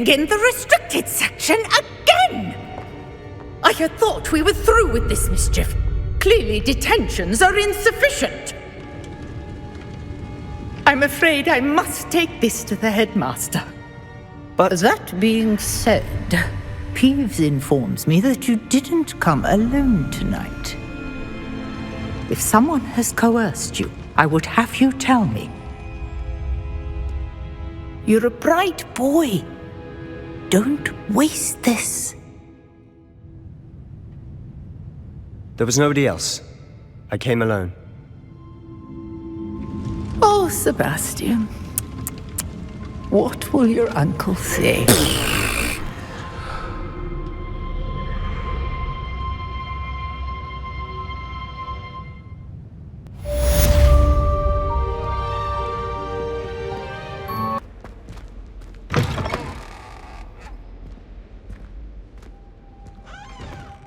thing in the restricted section again! I had thought we were through with this mischief. Clearly detentions are insufficient. I'm afraid I must take this to the headmaster. But that being said, Peeves informs me that you didn't come alone tonight. If someone has coerced you, I would have you tell me. You're a bright boy. Don't waste this. There was nobody else. I came alone. Oh, Sebastian. What will your uncle say?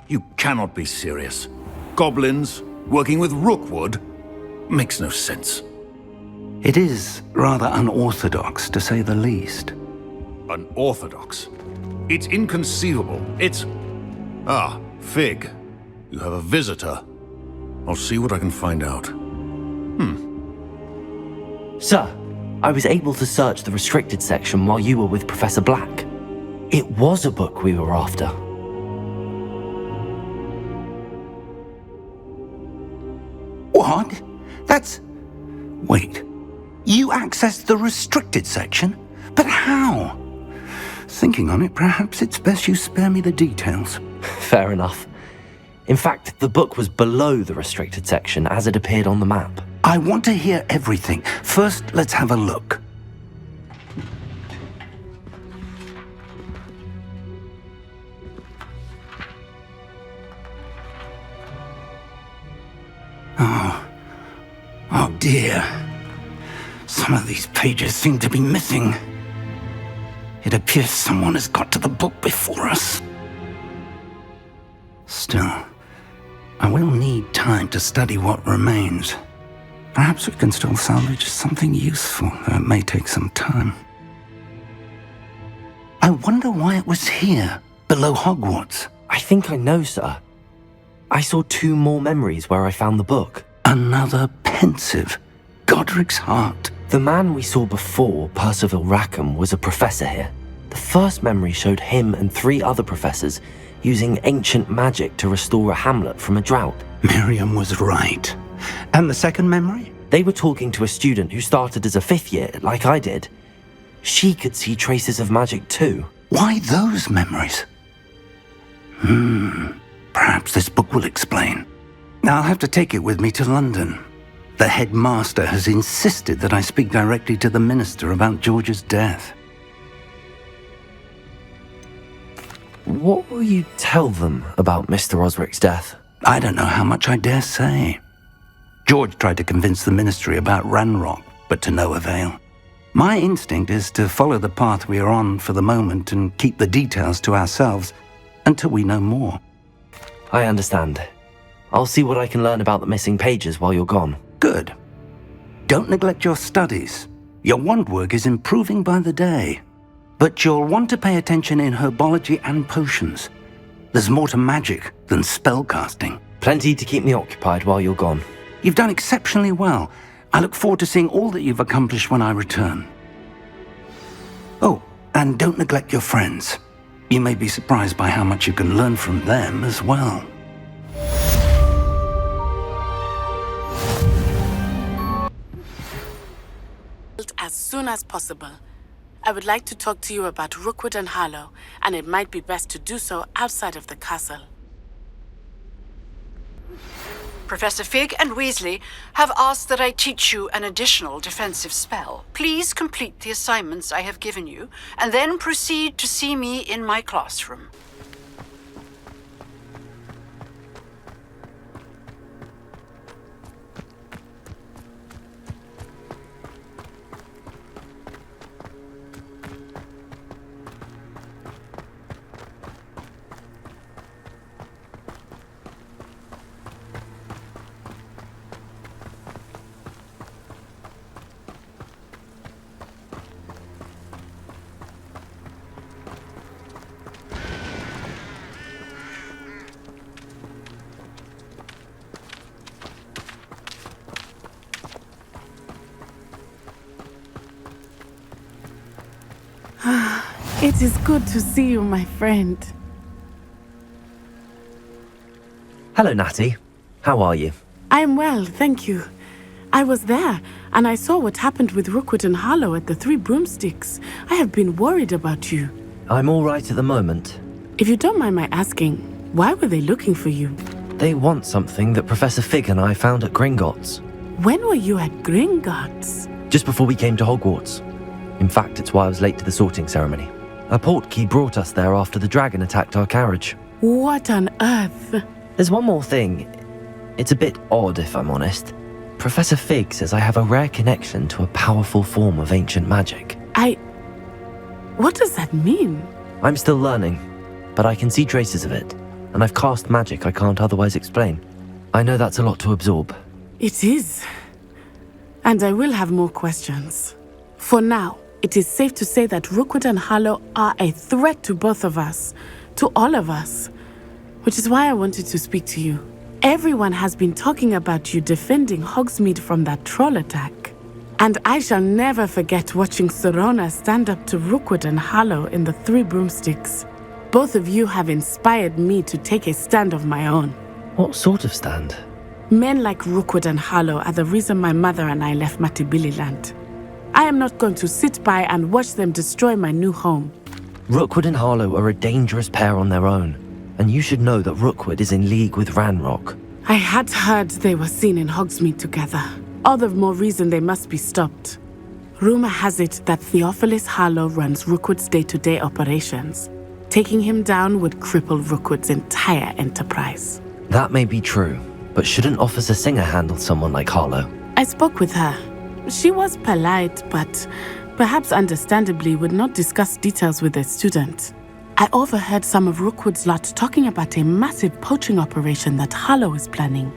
You cannot be serious. Goblins working with Rookwood? Makes no sense. It is rather unorthodox, to say the least. Unorthodox? It's inconceivable. It's... Ah, Fig. You have a visitor. I'll see what I can find out. Sir, I was able to search the restricted section while you were with Professor Black. It was a book we were after. What? That's... Wait. You accessed the restricted section? But how? Thinking on it, perhaps it's best you spare me the details. Fair enough. In fact, the book was below the restricted section as it appeared on the map. I want to hear everything. First, let's have a look. Oh dear. Some of these pages seem to be missing. It appears someone has got to the book before us. Still, I will need time to study what remains. Perhaps we can still salvage something useful, though it may take some time. I wonder why it was here, below Hogwarts. I think I know, sir. I saw 2 more memories where I found the book. Another pensive. Godric's heart. The man we saw before, Percival Rackham, was a professor here. The first memory showed him and 3 other professors using ancient magic to restore a hamlet from a drought. Miriam was right. And the second memory? They were talking to a student who started as a 5th year, like I did. She could see traces of magic too. Why those memories? Perhaps this book will explain. I'll have to take it with me to London. The headmaster has insisted that I speak directly to the minister about George's death. What will you tell them about Mr. Osric's death? I don't know how much I dare say. George tried to convince the ministry about Ranrock, but to no avail. My instinct is to follow the path we are on for the moment and keep the details to ourselves until we know more. I understand. I'll see what I can learn about the missing pages while you're gone. Good. Don't neglect your studies. Your wand work is improving by the day. But you'll want to pay attention in herbology and potions. There's more to magic than spellcasting. Plenty to keep me occupied while you're gone. You've done exceptionally well. I look forward to seeing all that you've accomplished when I return. Oh, and don't neglect your friends. You may be surprised by how much you can learn from them as well. As soon as possible. I would like to talk to you about Rookwood and Harlow, and it might be best to do so outside of the castle. Professor Fig and Weasley have asked that I teach you an additional defensive spell. Please complete the assignments I have given you, and then proceed to see me in my classroom. It is good to see you, my friend. Hello, Natty. How are you? I am well, thank you. I was there, and I saw what happened with Rookwood and Harlow at the Three Broomsticks. I have been worried about you. I'm all right at the moment. If you don't mind my asking, why were they looking for you? They want something that Professor Fig and I found at Gringotts. When were you at Gringotts? Just before we came to Hogwarts. In fact, it's why I was late to the sorting ceremony. A portkey brought us there after the dragon attacked our carriage. What on earth? There's one more thing. It's a bit odd, if I'm honest. Professor Fig says I have a rare connection to a powerful form of ancient magic. What does that mean? I'm still learning, but I can see traces of it, and I've cast magic I can't otherwise explain. I know that's a lot to absorb. It is. And I will have more questions. For now, it is safe to say that Rookwood and Harlow are a threat to both of us, to all of us, which is why I wanted to speak to you. Everyone has been talking about you defending Hogsmeade from that troll attack. And I shall never forget watching Serona stand up to Rookwood and Harlow in the Three Broomsticks. Both of you have inspired me to take a stand of my own. What sort of stand? Men like Rookwood and Harlow are the reason my mother and I left Matabeleland. I am not going to sit by and watch them destroy my new home. Rookwood and Harlow are a dangerous pair on their own, and you should know that Rookwood is in league with Ranrock. I had heard they were seen in Hogsmeade together. All the more reason they must be stopped. Rumor has it that Theophilus Harlow runs Rookwood's day-to-day operations. Taking him down would cripple Rookwood's entire enterprise. That may be true, but shouldn't Officer Singer handle someone like Harlow? I spoke with her. She was polite, but perhaps understandably would not discuss details with a student. I overheard some of Rookwood's lot talking about a massive poaching operation that Harlow is planning.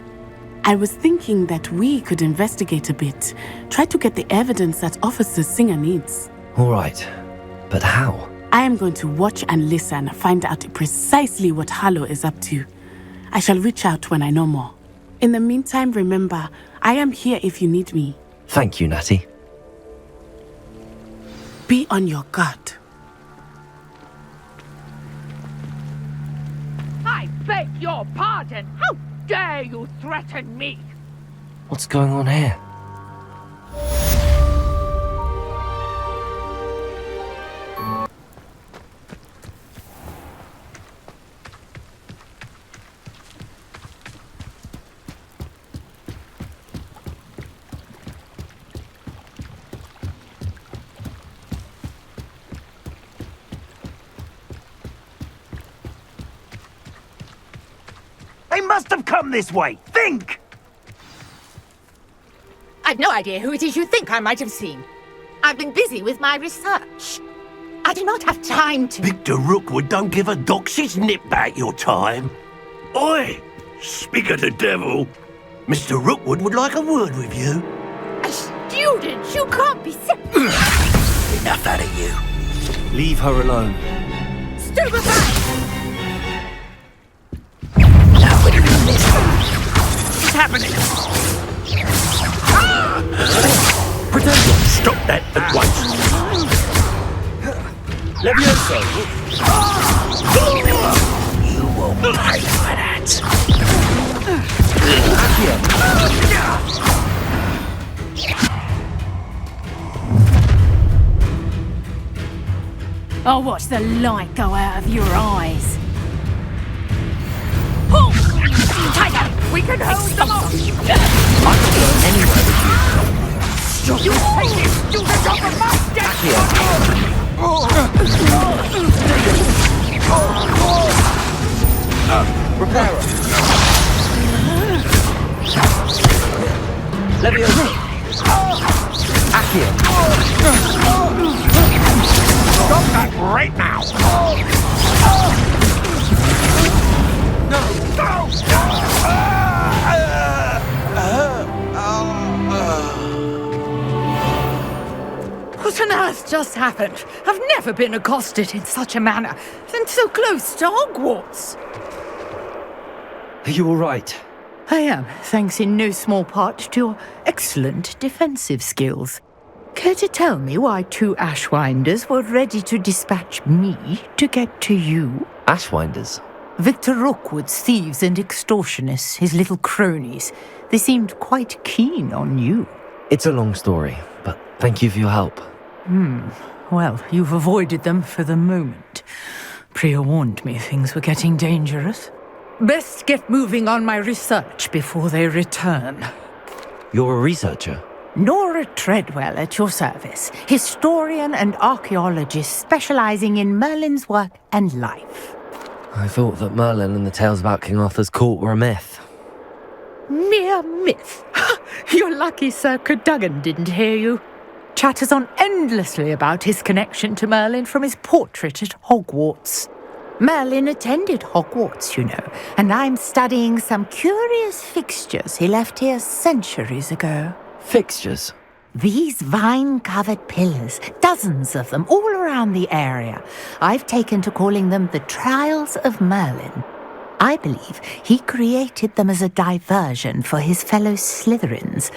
I was thinking that we could investigate a bit, try to get the evidence that Officer Singer needs. All right, but how? I am going to watch and listen, find out precisely what Harlow is up to. I shall reach out when I know more. In the meantime, remember, I am here if you need me. Thank you, Natty. Be on your guard. I beg your pardon. How dare you threaten me? What's going on here? They must have come this way! Think! I've no idea who it is you think I might have seen. I've been busy with my research. I do not have time to... Victor Rookwood don't give a doxy's nip back your time. Oi! Speak of the devil. Mr. Rookwood would like a word with you. A student? You can't be... Enough out of you. Leave her alone. Stupefy! What's happening? Protagonist, stop that at once. Levioso! You will pay for that. I'll watch the light go out of your eyes. We can hold them off! I could go anywhere with you. You take this student off of my desk! Reparo! Levioso! Accio! Stop that right now! What on earth just happened? I've never been accosted in such a manner, and so close to Hogwarts. Are you all right? I am, thanks in no small part to your excellent defensive skills. Care to tell me why 2 Ashwinders were ready to dispatch me to get to you? Ashwinders? Victor Rookwood's thieves and extortionists, his little cronies. They seemed quite keen on you. It's a long story, but thank you for your help. Well, you've avoided them for the moment. Priya warned me things were getting dangerous. Best get moving on my research before they return. You're a researcher? Nora Treadwell at your service, historian and archaeologist specializing in Merlin's work and life. I thought that Merlin and the tales about King Arthur's court were a myth. Mere myth. You're lucky Sir Cadogan didn't hear you. Chatters on endlessly about his connection to Merlin from his portrait at Hogwarts. Merlin attended Hogwarts, you know, and I'm studying some curious fixtures he left here centuries ago. Fixtures? These vine-covered pillars, dozens of them all around the area. I've taken to calling them the Trials of Merlin. I believe he created them as a diversion for his fellow Slytherins.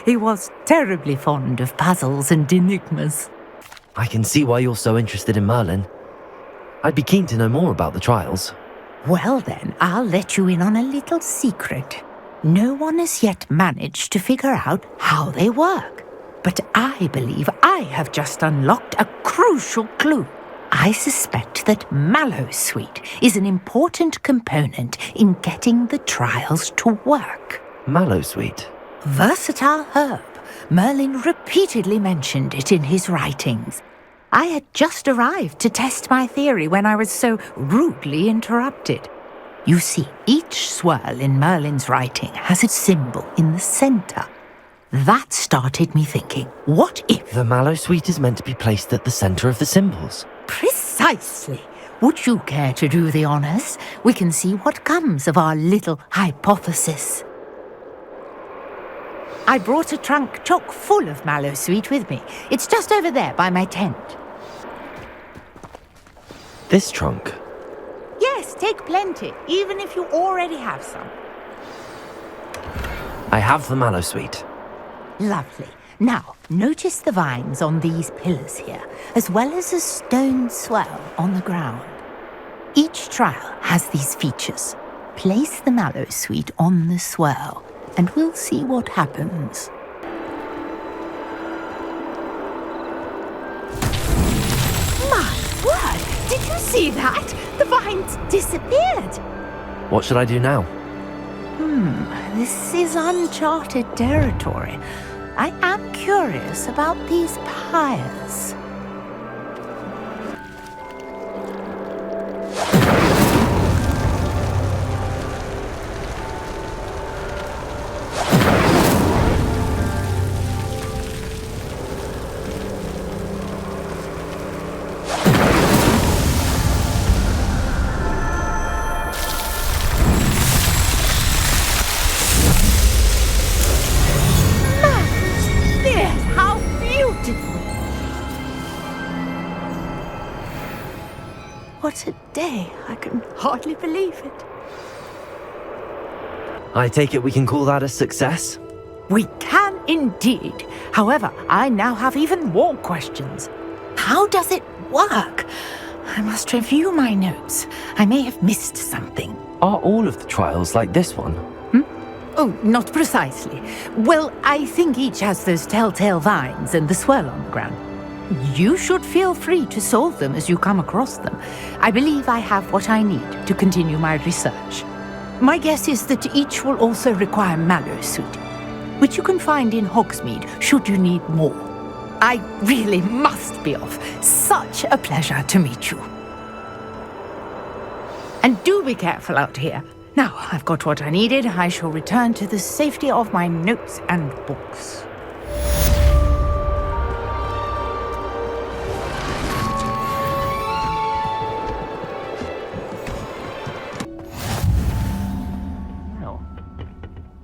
He was terribly fond of puzzles and enigmas. I can see why you're so interested in Merlin. I'd be keen to know more about the trials. Well then, I'll let you in on a little secret. No one has yet managed to figure out how they work. But I believe I have just unlocked a crucial clue. I suspect that Mallowsweet is an important component in getting the trials to work. Mallowsweet? Versatile herb. Merlin repeatedly mentioned it in his writings. I had just arrived to test my theory when I was so rudely interrupted. You see, each swirl in Merlin's writing has its symbol in the center. That started me thinking, what if... The Mallowsweet is meant to be placed at the center of the symbols. Precisely. Would you care to do the honors? We can see what comes of our little hypothesis. I brought a trunk chock full of Mallowsweet with me. It's just over there by my tent. This trunk? Yes, take plenty, even if you already have some. I have the Mallowsweet. Lovely. Now, notice the vines on these pillars here, as well as a stone swell on the ground. Each trial has these features. Place the Mallowsweet on the swell, and we'll see what happens. My word! Did you see that? The vines disappeared! What should I do now? This is uncharted territory. I am curious about these pyres. What a day. I can hardly believe it. I take it we can call that a success? We can indeed. However, I now have even more questions. How does it work? I must review my notes. I may have missed something. Are all of the trials like this one? Oh, not precisely. Well, I think each has those telltale vines and the swirl on the ground. You should feel free to solve them as you come across them. I believe I have what I need to continue my research. My guess is that each will also require Mallowsweet, which you can find in Hogsmeade should you need more. I really must be off. Such a pleasure to meet you. And do be careful out here. Now, I've got what I needed. I shall return to the safety of my notes and books.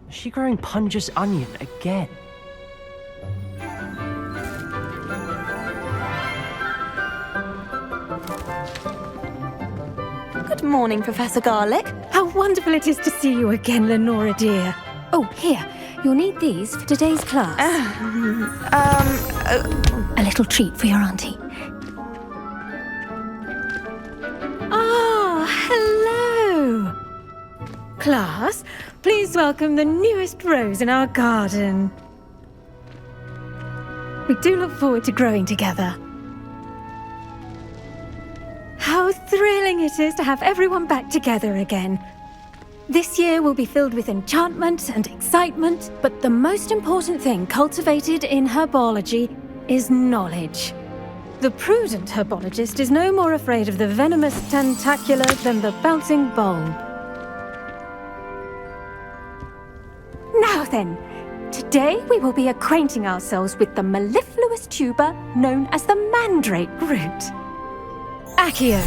Is she growing Punja's onion again? Good morning, Professor Garlick. How wonderful it is to see you again, Lenora dear. Oh, here. You'll need these for today's class. A little treat for your auntie. Ah, hello! Class, please welcome the newest rose in our garden. We do look forward to growing together. How thrilling it is to have everyone back together again. This year will be filled with enchantment and excitement, but the most important thing cultivated in herbology is knowledge. The prudent herbologist is no more afraid of the venomous tentacula than the bouncing bulb. Now then, today we will be acquainting ourselves with the mellifluous tuber known as the mandrake root. Accio.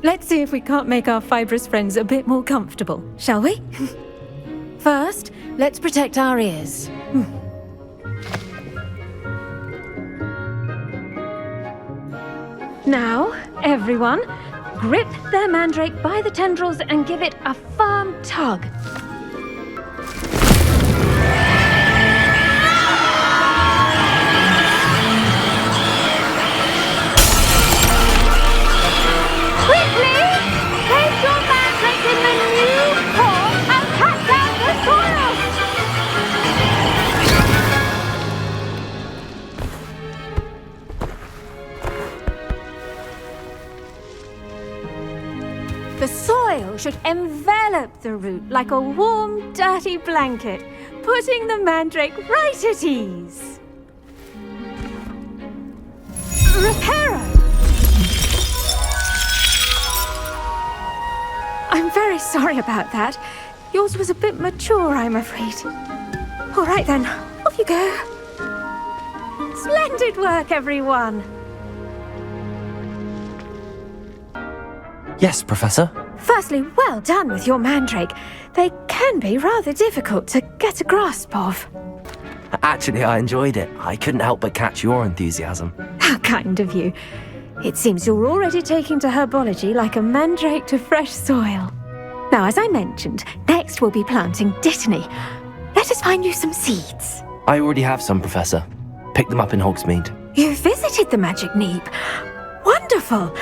Let's see if we can't make our fibrous friends a bit more comfortable, shall we? First, let's protect our ears. Now, everyone, grip their mandrake by the tendrils and give it a firm tug. The soil should envelop the root like a warm, dirty blanket, putting the mandrake right at ease. Reparo! I'm very sorry about that. Yours was a bit mature, I'm afraid. All right then, off you go. Splendid work, everyone! Yes, Professor? Firstly, well done with your mandrake. They can be rather difficult to get a grasp of. Actually, I enjoyed it. I couldn't help but catch your enthusiasm. How kind of you. It seems you're already taking to herbology like a mandrake to fresh soil. Now, as I mentioned, next we'll be planting dittany. Let us find you some seeds. I already have some, Professor. Picked them up in Hogsfield. You visited the Magic Neep. Wonderful!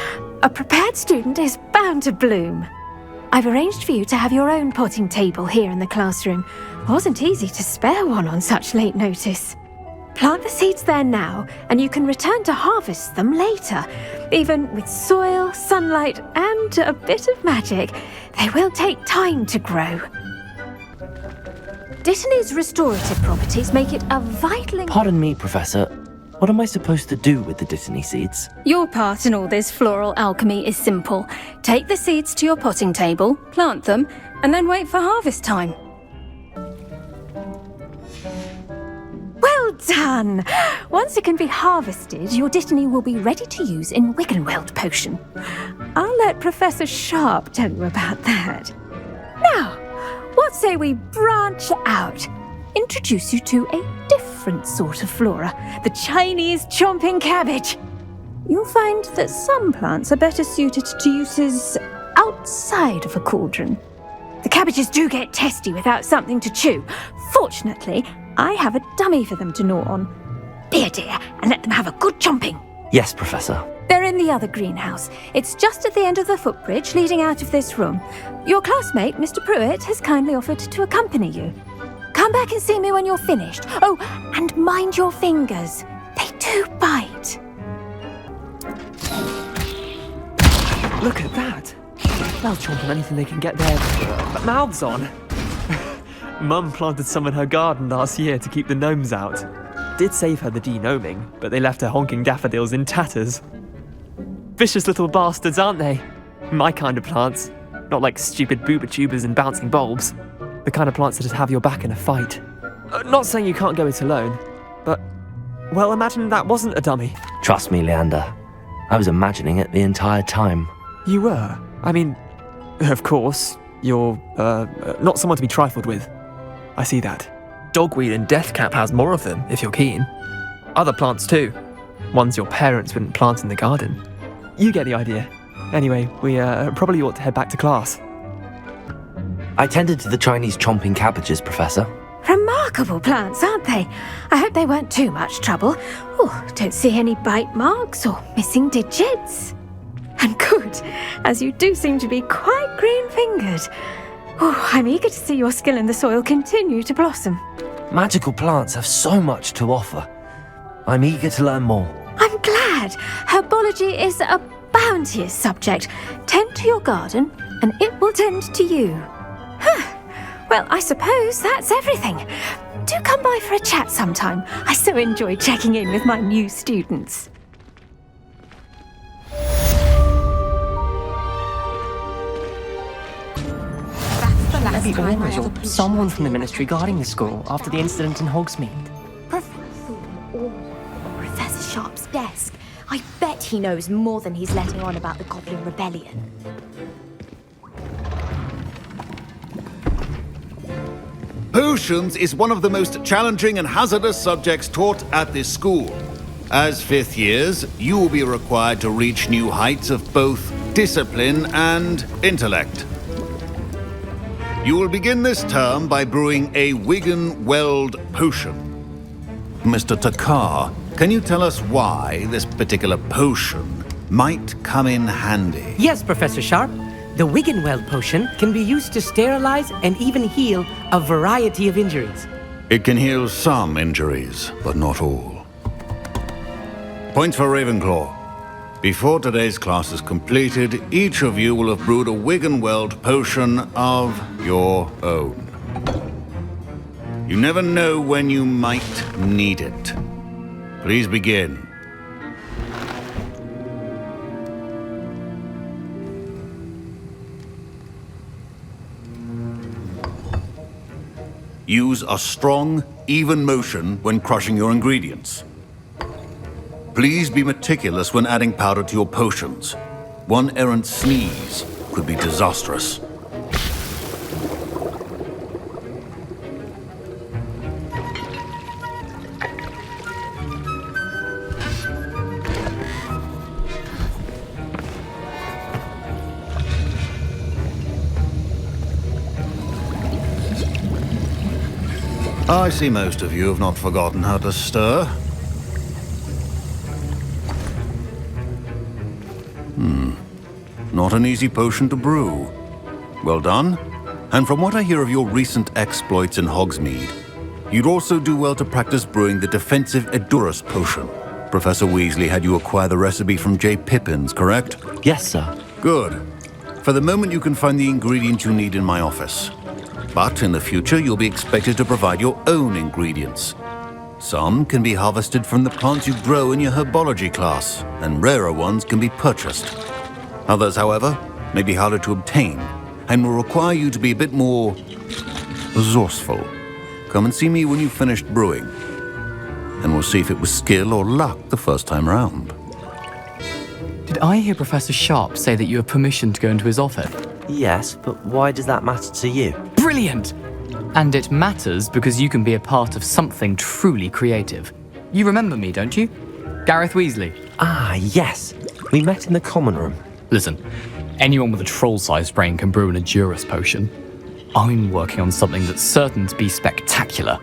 A prepared student is bound to bloom. I've arranged for you to have your own potting table here in the classroom. Wasn't easy to spare one on such late notice. Plant the seeds there now, and you can return to harvest them later. Even with soil, sunlight, and a bit of magic, they will take time to grow. Dittany's restorative properties make it a vital... Pardon me, Professor. What am I supposed to do with the dittany seeds? Your part in all this floral alchemy is simple. Take the seeds to your potting table, plant them, and then wait for harvest time. Well done! Once it can be harvested, your dittany will be ready to use in Wiggenweld potion. I'll let Professor Sharp tell you about that. Now, what say we branch out? Introduce you to a different sort of flora, the Chinese chomping cabbage. You'll find that some plants are better suited to uses outside of a cauldron. The cabbages do get testy without something to chew. Fortunately, I have a dummy for them to gnaw on. Be a dear and let them have a good chomping. Yes, Professor. They're in the other greenhouse. It's just at the end of the footbridge leading out of this room. Your classmate, Mr. Pruitt, has kindly offered to accompany you. Come back and see me when you're finished. Oh, and mind your fingers. They do bite. Look at that. They'll chomp on anything they can get their mouths on. Mum planted some in her garden last year to keep the gnomes out. Did save her the de-gnoming, but they left her honking daffodils in tatters. Vicious little bastards, aren't they? My kind of plants. Not like stupid booba tubers and bouncing bulbs. The kind of plants that just have your back in a fight. Not saying you can't go it alone, but, well, imagine that wasn't a dummy. Trust me, Leander. I was imagining it the entire time. You were? I mean, of course, you're, not someone to be trifled with. I see that. Dogweed and deathcap has more of them, if you're keen. Other plants too. Ones your parents wouldn't plant in the garden. You get the idea. Anyway, we probably ought to head back to class. I tended to the Chinese chomping cabbages, Professor. Remarkable plants, aren't they? I hope they weren't too much trouble. Oh, don't see any bite marks or missing digits. And good, as you do seem to be quite green-fingered. Oh, I'm eager to see your skill in the soil continue to blossom. Magical plants have so much to offer. I'm eager to learn more. I'm glad. Herbology is a bounteous subject. Tend to your garden, and it will tend to you. Well, I suppose that's everything. Do come by for a chat sometime. I so enjoy checking in with my new students. Maybe always, or someone from the Ministry guarding the school after the incident in Hogsmeade. Professor Sharp's desk. I bet he knows more than he's letting on about the Goblin Rebellion. Potions is one of the most challenging and hazardous subjects taught at this school. As fifth years, you will be required to reach new heights of both discipline and intellect. You will begin this term by brewing a Wiggenweld potion. Mr. Takar, can you tell us why this particular potion might come in handy? Yes, Professor Sharp. The Wiggenweld potion can be used to sterilize and even heal a variety of injuries. It can heal some injuries, but not all. Points for Ravenclaw. Before today's class is completed, each of you will have brewed a Wiggenweld potion of your own. You never know when you might need it. Please begin. Use a strong, even motion when crushing your ingredients. Please be meticulous when adding powder to your potions. One errant sneeze could be disastrous. I see most of you have not forgotten how to stir. Not an easy potion to brew. Well done. And from what I hear of your recent exploits in Hogsmeade, you'd also do well to practice brewing the defensive Edurus potion. Professor Weasley had you acquire the recipe from J. Pippins, correct? Yes, sir. Good. For the moment, you can find the ingredients you need in my office. But in the future, you'll be expected to provide your own ingredients. Some can be harvested from the plants you grow in your Herbology class, and rarer ones can be purchased. Others, however, may be harder to obtain, and will require you to be a bit more resourceful. Come and see me when you've finished brewing, and we'll see if it was skill or luck the first time round. Did I hear Professor Sharp say that you have permission to go into his office? Yes, but why does that matter to you? Brilliant! And it matters because you can be a part of something truly creative. You remember me, don't you? Gareth Weasley. Ah, yes. We met in the common room. Listen, anyone with a troll-sized brain can brew an Edurus potion. I'm working on something that's certain to be spectacular.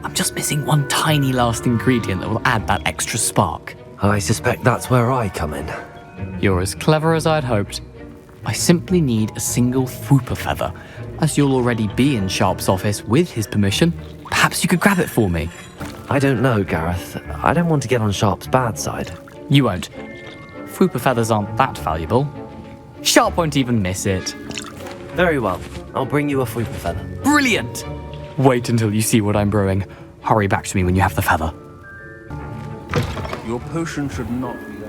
I'm just missing one tiny last ingredient that will add that extra spark. I suspect that's where I come in. You're as clever as I'd hoped. I simply need a single Fwooper feather. As you'll already be in Sharp's office with his permission, perhaps you could grab it for me. I don't know, Gareth. I don't want to get on Sharp's bad side. You won't. Fwooper feathers aren't that valuable. Sharp won't even miss it. Very well. I'll bring you a Fwooper feather. Brilliant! Wait until you see what I'm brewing. Hurry back to me when you have the feather. Your potion should not be there.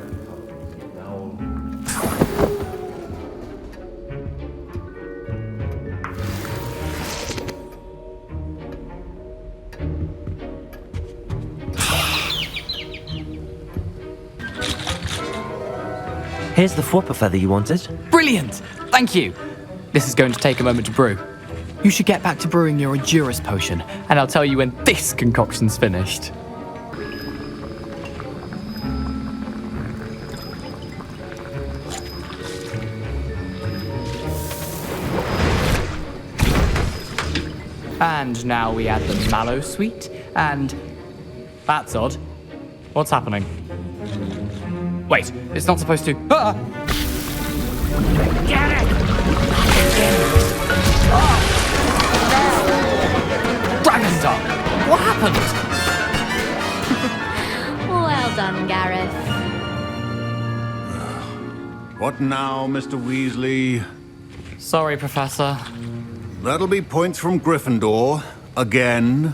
Here's the Fwooper feather you wanted. Brilliant! Thank you! This is going to take a moment to brew. You should get back to brewing your Edurus potion, and I'll tell you when this concoction's finished. And now we add the mallow sweet, and... That's odd. What's happening? Wait, it's not supposed to... Ah! Get it! Oh! Dragon's Tongue! What happened? Well done, Gareth. What now, Mr. Weasley? Sorry, Professor. That'll be points from Gryffindor. Again.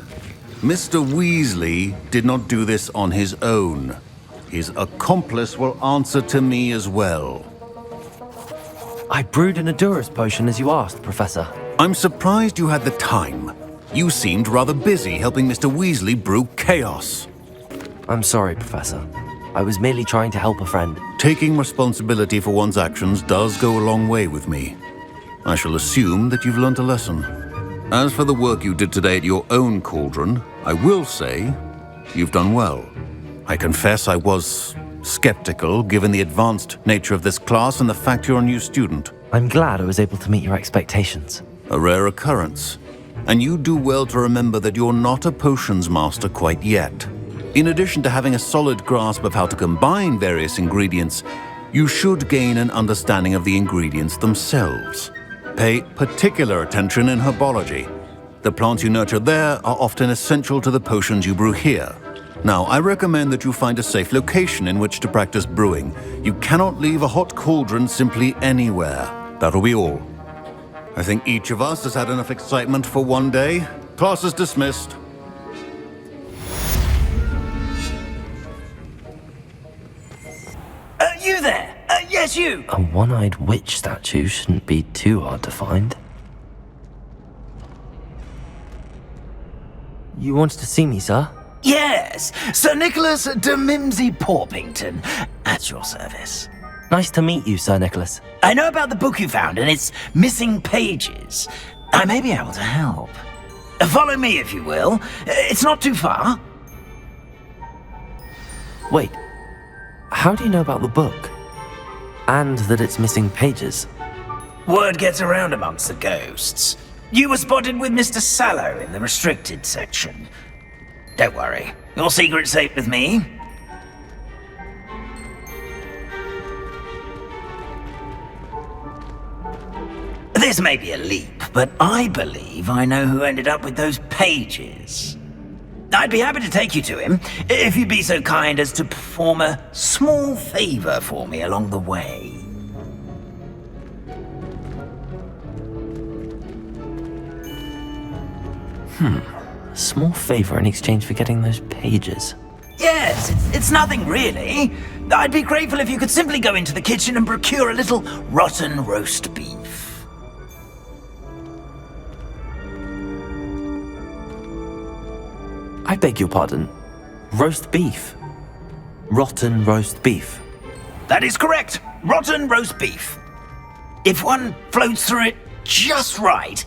Mr. Weasley did not do this on his own. His accomplice will answer to me as well. I brewed an Adurus potion as you asked, Professor. I'm surprised you had the time. You seemed rather busy helping Mr. Weasley brew chaos. I'm sorry, Professor. I was merely trying to help a friend. Taking responsibility for one's actions does go a long way with me. I shall assume that you've learnt a lesson. As for the work you did today at your own cauldron, I will say you've done well. I confess I was skeptical, given the advanced nature of this class and the fact you're a new student. I'm glad I was able to meet your expectations. A rare occurrence. And you do well to remember that you're not a potions master quite yet. In addition to having a solid grasp of how to combine various ingredients, you should gain an understanding of the ingredients themselves. Pay particular attention in herbology. The plants you nurture there are often essential to the potions you brew here. Now, I recommend that you find a safe location in which to practice brewing. You cannot leave a hot cauldron simply anywhere. That'll be all. I think each of us has had enough excitement for one day. Class is dismissed. You there? Yes, you! A one-eyed witch statue shouldn't be too hard to find. You wanted to see me, sir? Yes, Sir Nicholas de Mimsy Porpington, at your service. Nice to meet you, Sir Nicholas. I know about the book you found and its missing pages. I may be able to help. Follow me, if you will. It's not too far. Wait, how do you know about the book? And that it's missing pages? Word gets around amongst the ghosts. You were spotted with Mr. Sallow in the restricted section. Don't worry, your secret's safe with me. This may be a leap, but I believe I know who ended up with those pages. I'd be happy to take you to him, if you'd be so kind as to perform a small favor for me along the way. A small favor in exchange for getting those pages. Yes, it's nothing really. I'd be grateful if you could simply go into the kitchen and procure a little rotten roast beef. I beg your pardon. Roast beef. Rotten roast beef. That is correct. Rotten roast beef. If one floats through it just right,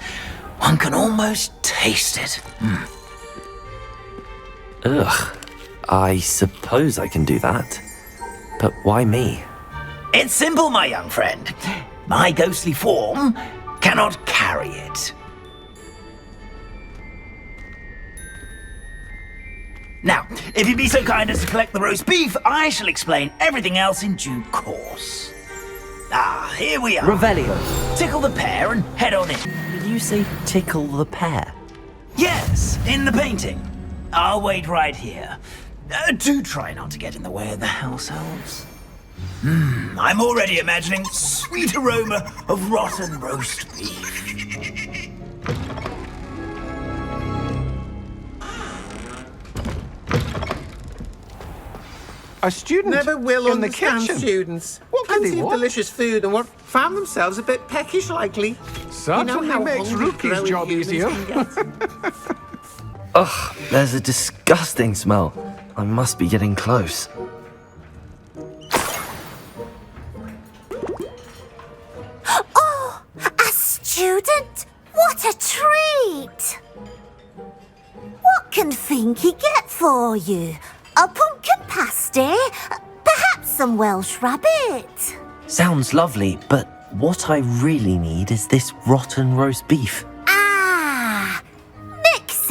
one can almost taste it. Ugh. I suppose I can do that. But why me? It's simple, my young friend. My ghostly form cannot carry it. Now, if you'd be so kind as to collect the roast beef, I shall explain everything else in due course. Ah, here we are. Revelio. Tickle the pear and head on in. Did you say tickle the pear? Yes, in the painting. I'll wait right here. Do try not to get in the way of the house elves. I'm already imagining sweet aroma of rotten roast beef. A student never will in the understand kitchen. students. What can they Plenty of want? delicious food and what found themselves a bit peckish likely. Certainly how makes hungry Rookie's growing job humans easier. can get. Ugh, there's a disgusting smell. I must be getting close. Oh, a student? What a treat! What can Finky get for you? A pumpkin pasty? Perhaps some Welsh rabbit? Sounds lovely, but what I really need is this rotten roast beef. Ah,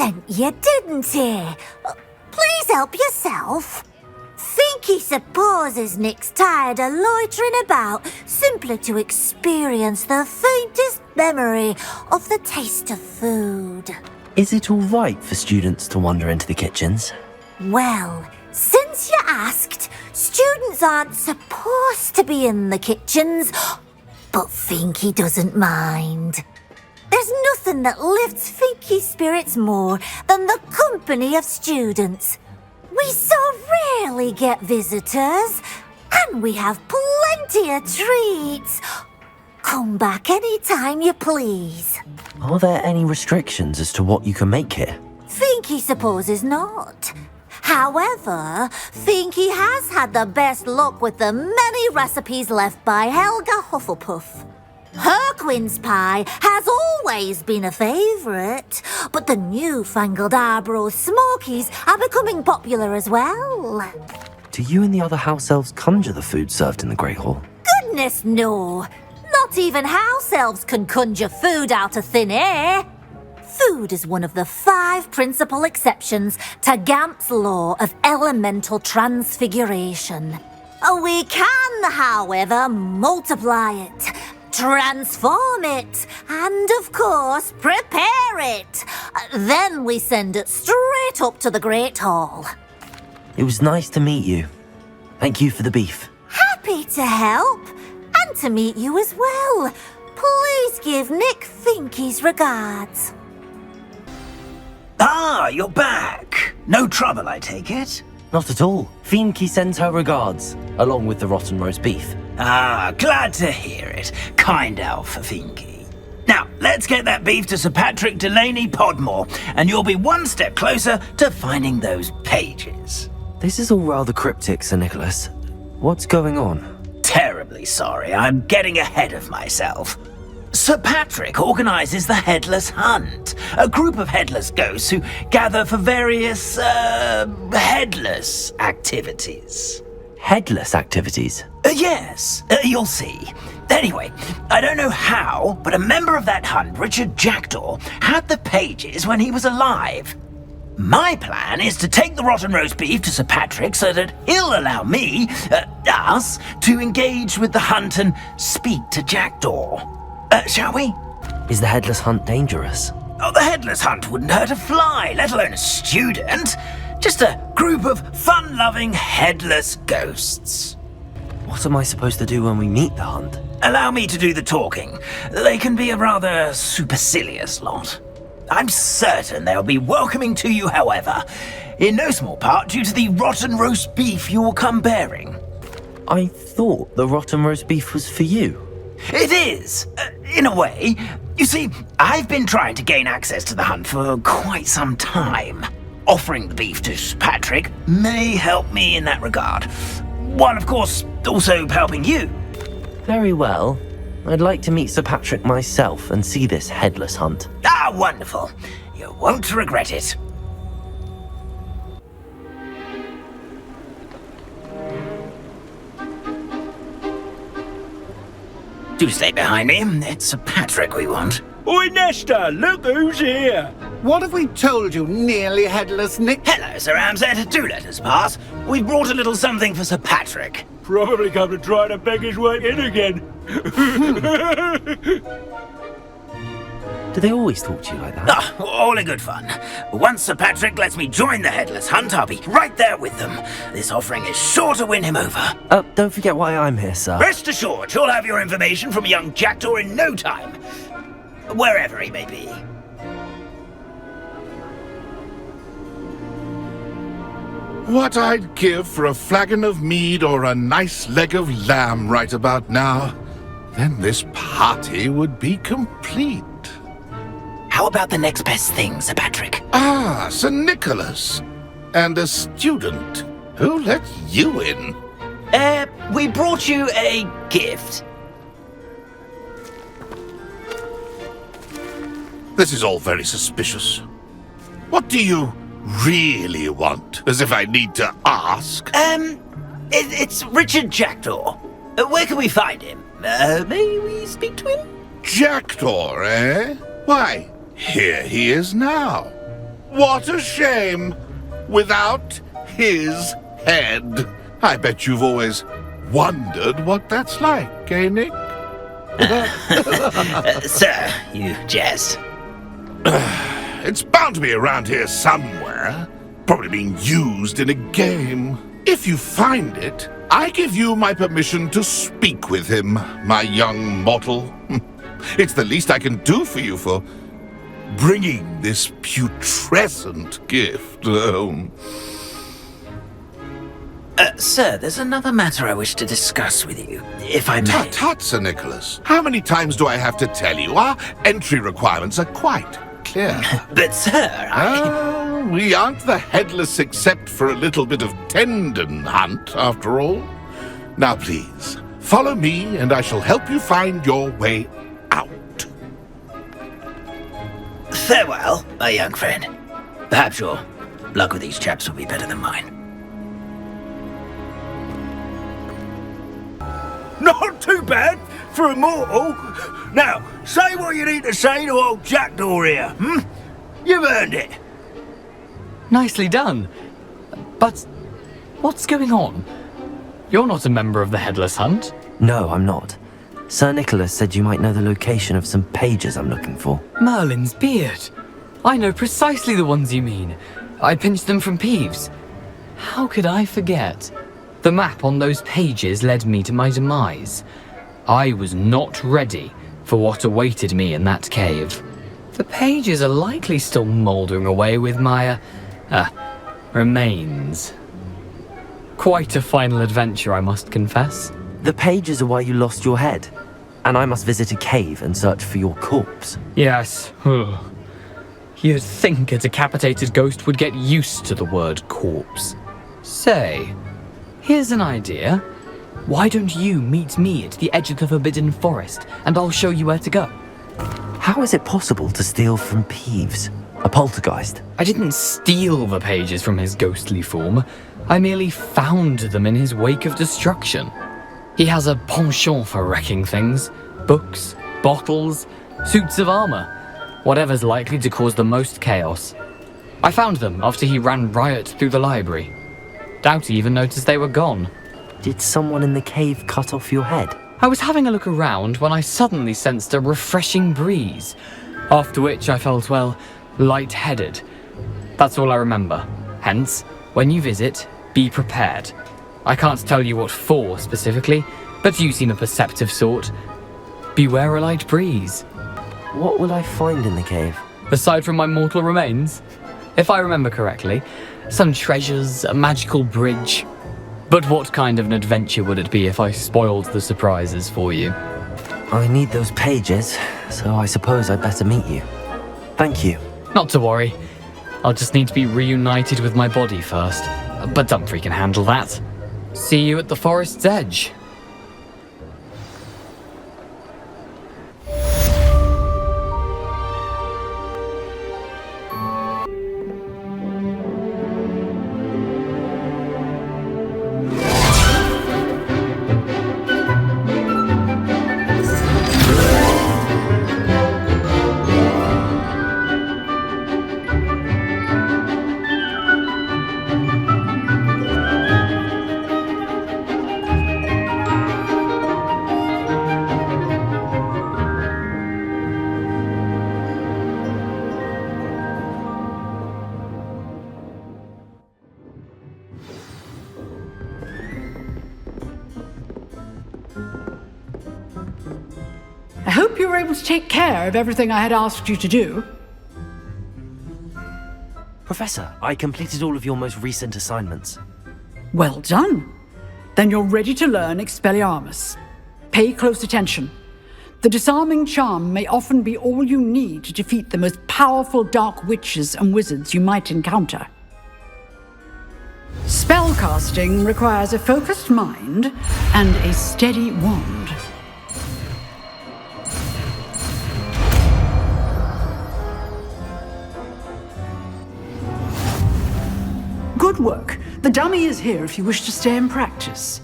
sent you, didn't he? Please help yourself. Think he supposes Nick's tired of loitering about simply to experience the faintest memory of the taste of food. Is it all right for students to wander into the kitchens? Well, since you asked, students aren't supposed to be in the kitchens, but Finky doesn't mind. There's nothing that lifts Finky's spirits more than the company of students. We so rarely get visitors, and we have plenty of treats. Come back any time you please. Are there any restrictions as to what you can make here? Finky supposes not. However, Finky has had the best luck with the many recipes left by Helga Hufflepuff. Her quince pie has always been a favourite, but the newfangled Arborough Smokies are becoming popular as well. Do you and the other house elves conjure the food served in the Great Hall? Goodness no! Not even house elves can conjure food out of thin air. Food is one of the 5 principal exceptions to Gamp's law of elemental transfiguration. We can, however, multiply it, transform it, and of course, prepare it. Then we send it straight up to the Great Hall. It was nice to meet you. Thank you for the beef. Happy to help, and to meet you as well. Please give Nick Finky's regards. Ah, you're back. No trouble, I take it? Not at all. Finky sends her regards, along with the rotten roast beef. Ah, glad to hear it. Kind elf for Finky. Now, let's get that beef to Sir Patrick Delaney Podmore, and you'll be one step closer to finding those pages. This is all rather cryptic, Sir Nicholas. What's going on? Terribly sorry, I'm getting ahead of myself. Sir Patrick organises the Headless Hunt, a group of headless ghosts who gather for various, headless activities. Headless activities? Yes, you'll see. Anyway, I don't know how, but a member of that hunt, Richard Jackdaw, had the pages when he was alive. My plan is to take the rotten roast beef to Sir Patrick so that he'll allow me, us, to engage with the hunt and speak to Jackdaw. Shall we? Is the Headless Hunt dangerous? Oh, the Headless Hunt wouldn't hurt a fly, let alone a student. Just a group of fun-loving headless ghosts. What am I supposed to do when we meet the hunt? Allow me to do the talking. They can be a rather supercilious lot. I'm certain they'll be welcoming to you, however, in no small part due to the rotten roast beef you will come bearing. I thought the rotten roast beef was for you. It is, in a way. You see, I've been trying to gain access to the hunt for quite some time. Offering the beef to Sir Patrick may help me in that regard, while of course also helping you. Very well. I'd like to meet Sir Patrick myself and see this Headless Hunt. Ah, wonderful. You won't regret it. Do stay behind me. It's Sir Patrick we want. Oi, Nesta, look who's here. What have we told you, nearly headless Nick? Hello, Sir Ramsay. Do let us pass. We've brought a little something for Sir Patrick. Probably come to try to beg his way in again. Do they always talk to you like that? Ah, all in good fun. Once Sir Patrick lets me join the Headless Hunt, I'll be right there with them. This offering is sure to win him over. Don't forget why I'm here, sir. Rest assured, you'll have your information from young Jackdaw in no time. Wherever he may be. What I'd give for a flagon of mead or a nice leg of lamb right about now. Then this party would be complete. How about the next best thing, Sir Patrick? Ah, Sir Nicholas. And a student. Who let you in? We brought you a gift. This is all very suspicious. What do you really want? As if I need to ask. It's Richard Jackdaw. Where can we find him? May we speak to him? Jackdaw, eh? Why, here he is now. What a shame! Without his head. I bet you've always wondered what that's like, eh, Nick? Sir, you jest. It's bound to be around here somewhere. Probably being used in a game. If you find it, I give you my permission to speak with him, my young mortal. It's the least I can do for you for bringing this putrescent gift home. Sir, there's another matter I wish to discuss with you, if I may. Tut, Sir Nicholas. How many times do I have to tell you? Our entry requirements are quite clear. But, sir, we aren't the Headless except for a little bit of tendon hunt, after all. Now, please, follow me, and I shall help you find your way out. Farewell, my young friend. Perhaps your luck with these chaps will be better than mine. Not too bad for a mortal. Now, say what you need to say to old Jackdaw here, You've earned it. Nicely done. But what's going on? You're not a member of the Headless Hunt. No, I'm not. Sir Nicholas said you might know the location of some pages I'm looking for. Merlin's beard. I know precisely the ones you mean. I pinched them from Peeves. How could I forget? The map on those pages led me to my demise. I was not ready for what awaited me in that cave. The pages are likely still mouldering away with my, remains. Quite a final adventure, I must confess. The pages are why you lost your head, and I must visit a cave and search for your corpse. Yes. You'd think a decapitated ghost would get used to the word corpse. Say, here's an idea. Why don't you meet me at the edge of the Forbidden Forest, and I'll show you where to go? How is it possible to steal from Peeves, a poltergeist? I didn't steal the pages from his ghostly form. I merely found them in his wake of destruction. He has a penchant for wrecking things. Books, bottles, suits of armor. Whatever's likely to cause the most chaos. I found them after he ran riot through the library. Doubt he even noticed they were gone. Did someone in the cave cut off your head? I was having a look around when I suddenly sensed a refreshing breeze, after which I felt, well, lightheaded. That's all I remember. Hence, when you visit, be prepared. I can't tell you what for specifically, but you seem a perceptive sort. Beware a light breeze. What will I find in the cave? Aside from my mortal remains? If I remember correctly, some treasures, a magical bridge. But what kind of an adventure would it be if I spoiled the surprises for you? I need those pages, so I suppose I'd better meet you. Thank you. Not to worry. I'll just need to be reunited with my body first. But Dumfries can handle that. See you at the forest's edge. I hope you were able to take care of everything I had asked you to do. Professor, I completed all of your most recent assignments. Well done. Then you're ready to learn Expelliarmus. Pay close attention. The disarming charm may often be all you need to defeat the most powerful dark witches and wizards you might encounter. Spellcasting requires a focused mind and a steady wand. Good work. The dummy is here if you wish to stay and practice.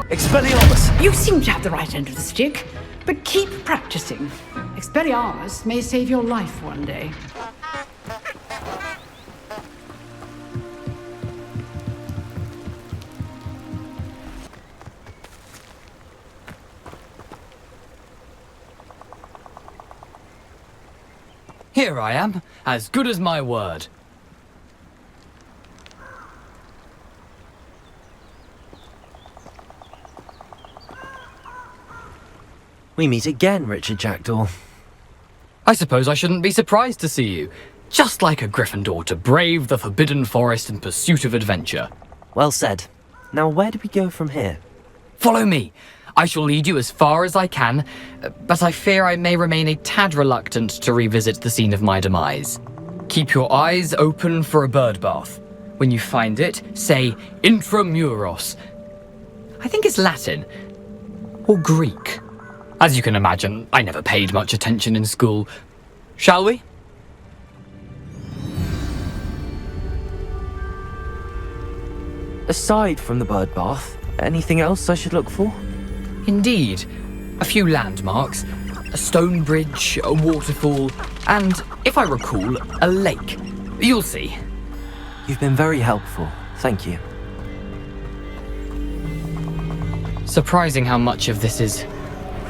Expelliarmus! You seem to have the right end of the stick. But keep practicing. Expelliarmus may save your life one day. Here I am, as good as my word. We meet again, Richard Jackdaw. I suppose I shouldn't be surprised to see you. Just like a Gryffindor to brave the forbidden forest in pursuit of adventure. Well said. Now where do we go from here? Follow me. I shall lead you as far as I can, but I fear I may remain a tad reluctant to revisit the scene of my demise. Keep your eyes open for a bird bath. When you find it, say intramuros. I think it's Latin. Or Greek. As you can imagine, I never paid much attention in school. Shall we? Aside from the bird bath, anything else I should look for? Indeed. A few landmarks, a stone bridge, a waterfall, and, if I recall, a lake. You'll see. You've been very helpful. Thank you. Surprising how much of this is,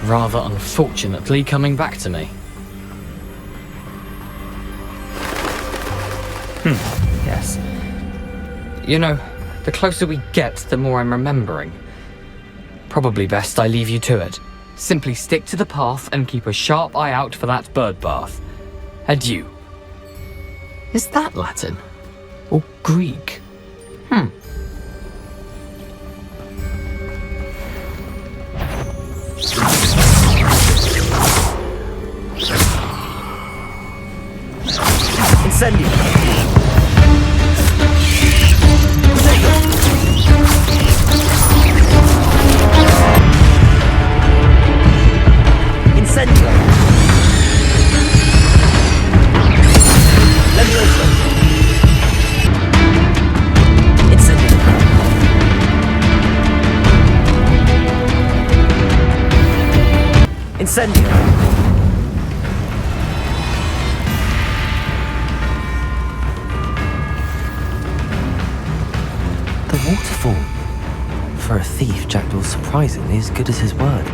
rather unfortunately, coming back to me. Yes. You know, the closer we get, the more I'm remembering. Probably best I leave you to it. Simply stick to the path and keep a sharp eye out for that bird bath. Adieu. Is that Latin? Or Greek? Incendio! Incendio! Levioso! Incendio! Incendio! The waterfall. For a thief, Jackdaw's surprisingly as good as his word.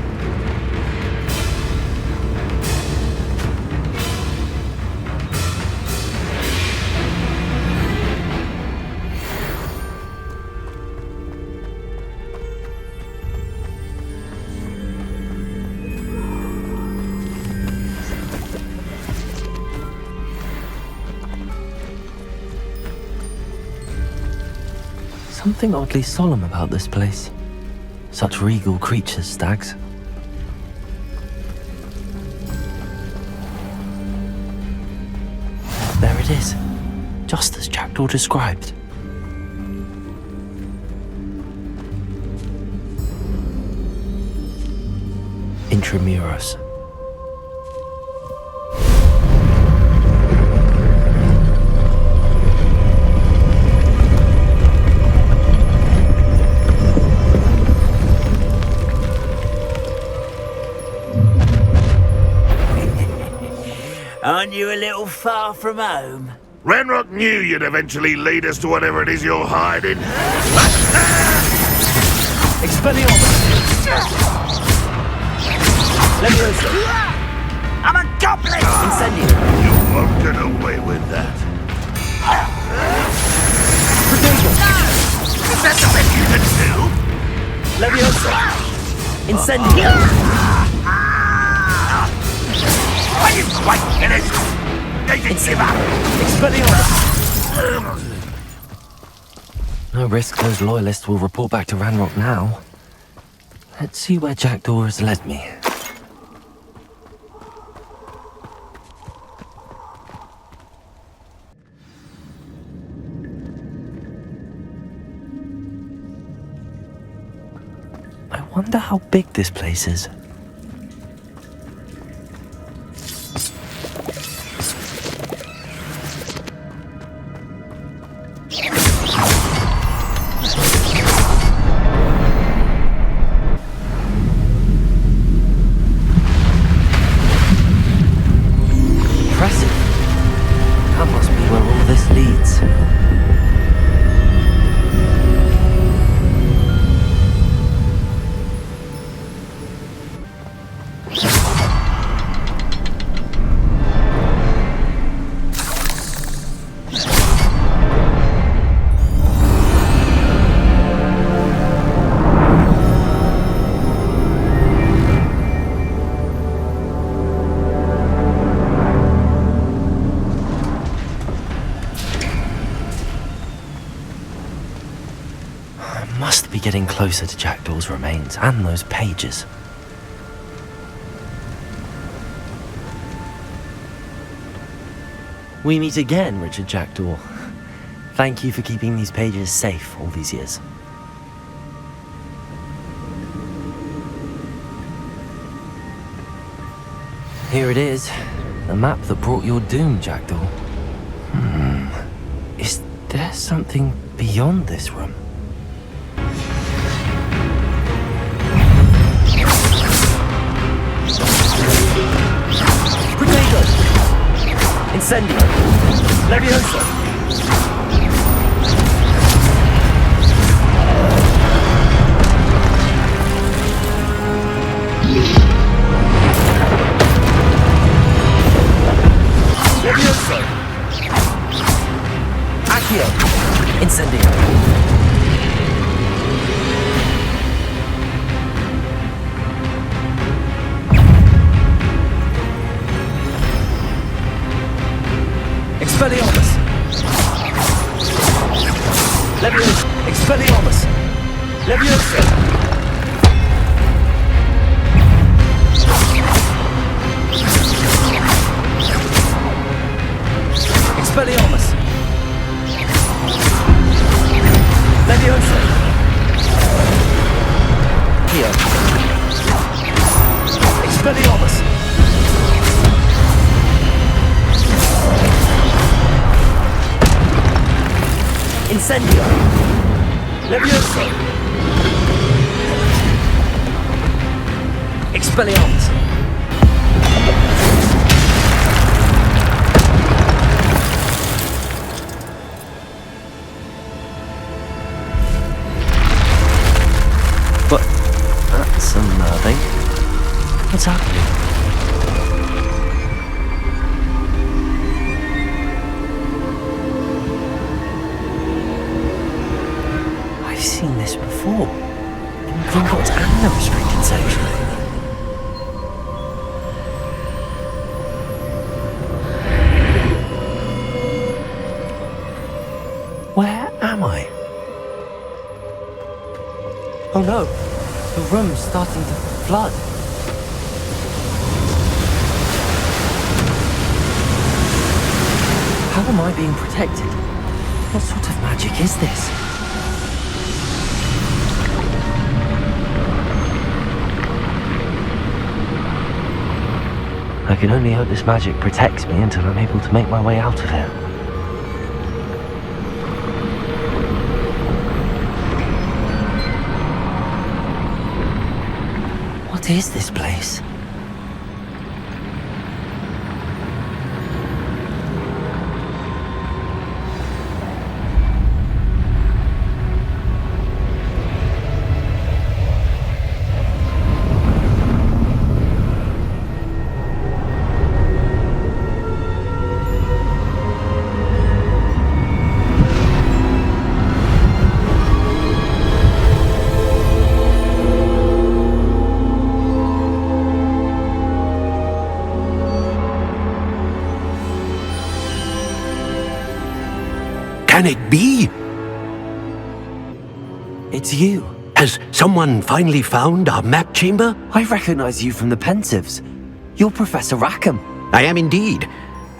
Something oddly solemn about this place. Such regal creatures, stags. There it is, just as Jackdaw described. Intramuros. Aren't you a little far from home? Ranrock knew you'd eventually lead us to whatever it is you're hiding. Expelliarmus! Levioso! I'm a goblin! Incendio! You won't get away with that. No! Is that the best you can do? Levioso! Incendio! Are you quite finished? They didn't give up! Expelliarmus! No risk those loyalists will report back to Ranrock now. Let's see where Jackdaw has led me. I wonder how big this place is. getting closer to Jackdaw's remains and those pages. We meet again, Richard Jackdaw. Thank you for keeping these pages safe all these years. Here it is, the map that brought your doom, Jackdaw. Is there something beyond this room? Potato! Incendio! Leviosa! Leviosa! Accio! Incendio! Expelliarmus! Leviosa! Expelliarmus! Leviosa! Expelliarmus! Leviosa! Here. Expelliarmus! Incendio! Leviosa! Expelliarmus! But that's unnerving. What's happening? I've seen this before. In Gringotts and the restricted section. Where am I? Oh no, the room's starting to flood. How am I being protected? What sort of magic is this? I can only hope this magic protects me until I'm able to make my way out of here. What is this place? Can it be? It's you. Has someone finally found our map chamber? I recognize you from the Pensives. You're Professor Rackham. I am indeed.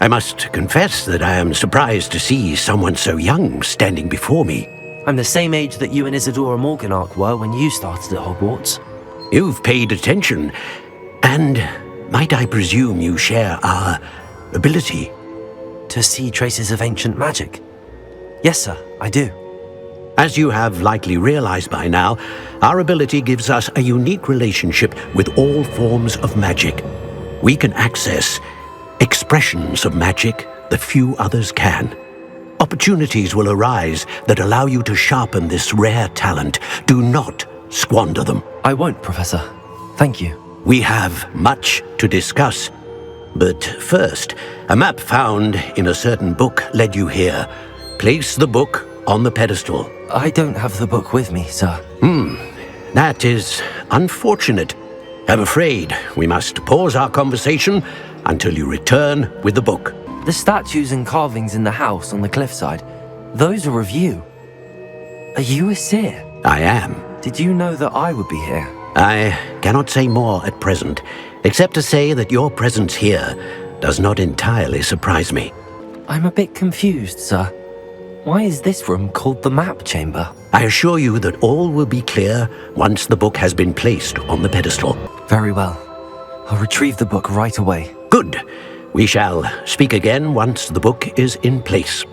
I must confess that I am surprised to see someone so young standing before me. I'm the same age that you and Isadora Morganach were when you started at Hogwarts. You've paid attention, and might I presume you share our ability? To see traces of ancient magic? Yes, sir, I do. As you have likely realized by now, our ability gives us a unique relationship with all forms of magic. We can access expressions of magic that few others can. Opportunities will arise that allow you to sharpen this rare talent. Do not squander them. I won't, Professor. Thank you. We have much to discuss. But first, a map found in a certain book led you here. Place the book on the pedestal. I don't have the book with me, sir. That is unfortunate. I'm afraid we must pause our conversation until you return with the book. The statues and carvings in the house on the cliffside, those are of you. Are you a seer? I am. Did you know that I would be here? I cannot say more at present, except to say that your presence here does not entirely surprise me. I'm a bit confused, sir. Why is this room called the map chamber? I assure you that all will be clear once the book has been placed on the pedestal. Very well. I'll retrieve the book right away. Good. We shall speak again once the book is in place.